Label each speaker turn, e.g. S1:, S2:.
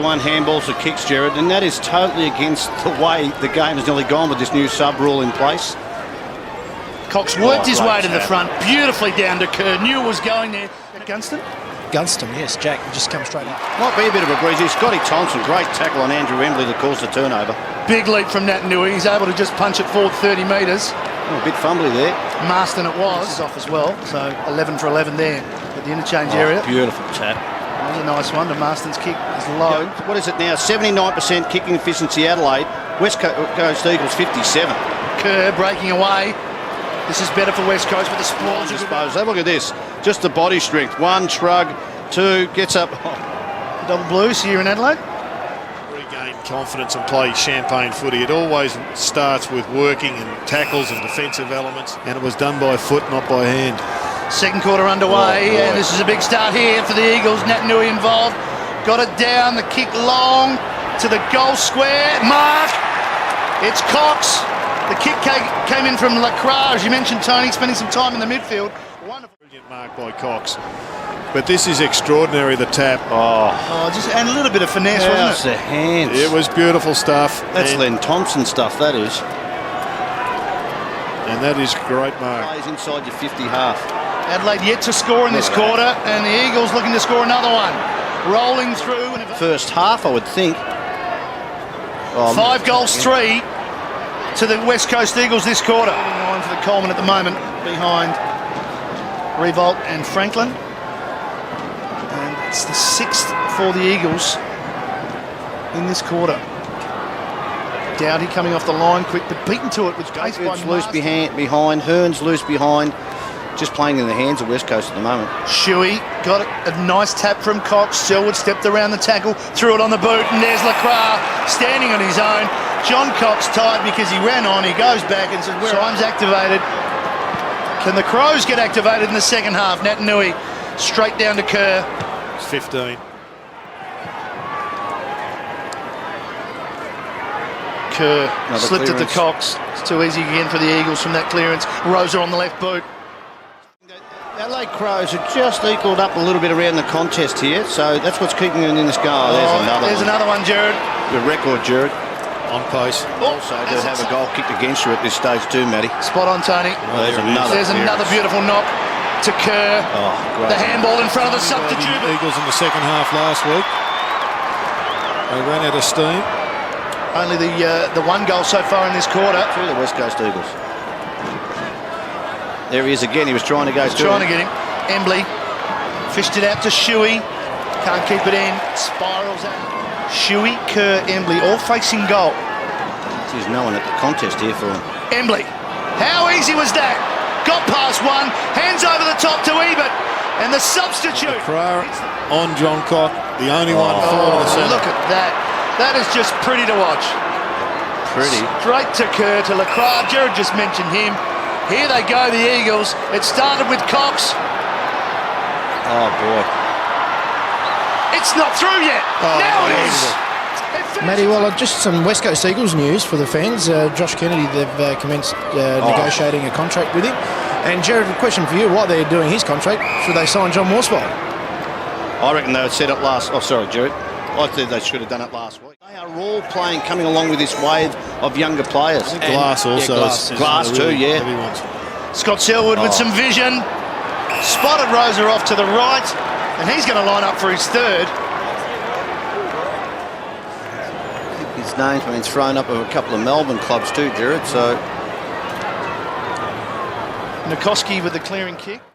S1: One handballs or kicks, Jared, and that is totally against the way the game has nearly gone with this new sub rule in place.
S2: Cox worked his way to the front, beautifully down to Kerr, knew it was going there. Gunston?
S3: Gunston, yes, Jack just come straight up.
S1: Might be a bit of a breezy. Scotty Thompson, great tackle on Andrew Embley that caused the turnover.
S2: Big leap from Naitanui, he's able to just punch it forward 30 metres.
S1: Oh, a bit fumbly there.
S2: Marston it was off as well, so 11 for 11 there at the interchange area.
S1: Beautiful tap.
S2: That was a nice one. The Marston's kick is low.
S1: Yeah, what is it now? 79% kicking efficiency Adelaide. West Coast Eagles 57.
S2: Kerr breaking away. This is better for West Coast with the sprawls.
S1: Have a look at this. Just the body strength. One shrug, two, gets up.
S2: Double blues here in Adelaide.
S4: Regain confidence and play champagne footy. It always starts with working and tackles and defensive elements, and it was done by foot, not by hand.
S2: Second quarter underway, and this is a big start here for the Eagles. Naitanui involved. Got it down, the kick long to the goal square. Mark! It's Cox. The kick came in from Lacroix, as you mentioned, Tony, spending some time in the midfield. Wonderful.
S4: Brilliant mark by Cox. But this is extraordinary, the tap.
S2: And a little bit of finesse, wasn't it?
S1: The hands.
S4: It was beautiful stuff.
S1: That's Len Thompson stuff, that is.
S4: And that is great mark.
S1: Plays inside your 50 half.
S2: Adelaide yet to score in this quarter, and the Eagles looking to score another one. Rolling through.
S1: First half, I would think.
S2: 5 goals, 3 to the West Coast Eagles this quarter. 9 for the Coleman at the moment, behind Revolt and Franklin. And it's the 6th for the Eagles in this quarter. Doughty coming off the line, quick, but beaten to it with pace by
S1: loose behind, Hearns loose behind. Just playing in the hands of West Coast at the moment.
S2: Shuey got a nice tap from Cox. Selwood stepped around the tackle, threw it on the boot, and there's Lacroix standing on his own. John Cox tied because he ran on. He goes back and says, "Time's activated." Can the Crows get activated in the second half? Naitanui straight down to Kerr.
S4: It's 15.
S2: Kerr slipped
S1: clearance.
S2: at the Cox. It's too easy again for the Eagles from that clearance. Rosa on the left boot.
S1: Adelaide Crows have just equalled up a little bit around the contest here, so that's what's keeping them in this goal.
S2: There's another one, Jared.
S1: The record, Jared.
S4: On pace.
S1: Also, to have a goal kicked against you at this stage too, Matty.
S2: Spot on, Tony.
S1: There's
S2: another beautiful knock to Kerr.
S1: Great.
S2: The handball in front of the substitute.
S4: The Eagles in the second half last week. They ran out of steam.
S2: Only the one goal so far in this quarter.
S1: Through the West Coast Eagles. There he is again. He was trying to go through.
S2: Trying to get him. Embley fished it out to Shuey. Can't keep it in. Spirals out. Shuey, Kerr, Embley, all facing goal.
S1: There's no one at the contest here for him.
S2: Embley. How easy was that? Got past one. Hands over the top to Ebert. And the substitute.
S4: Lacroix on John Cox. The only one forward of the centre.
S2: Look at that. That is just pretty to watch.
S1: Pretty.
S2: Straight to Kerr, to Lacroix. Jared just mentioned him. Here they go, the Eagles. It started with Cox.
S1: Oh, boy.
S2: It's not through yet. Now it is.
S3: Matty, well, just some West Coast Eagles news for the fans. Josh Kennedy, they've commenced negotiating a contract with him. And Jared, a question for you. While they're doing his contract, should they sign John Morswell?
S1: I reckon they would set it last... Oh, sorry, Jared. I think they should have done it last week. They are all playing, coming along with this wave of younger players.
S4: I think Glass also.
S1: Yeah, Glass too, yeah.
S2: Scott Selwood with some vision. Spotted Rosa off to the right. And he's going to line up for his third.
S1: I think his name's been thrown up of a couple of Melbourne clubs too, Jared, so...
S2: Nikoski with the clearing kick.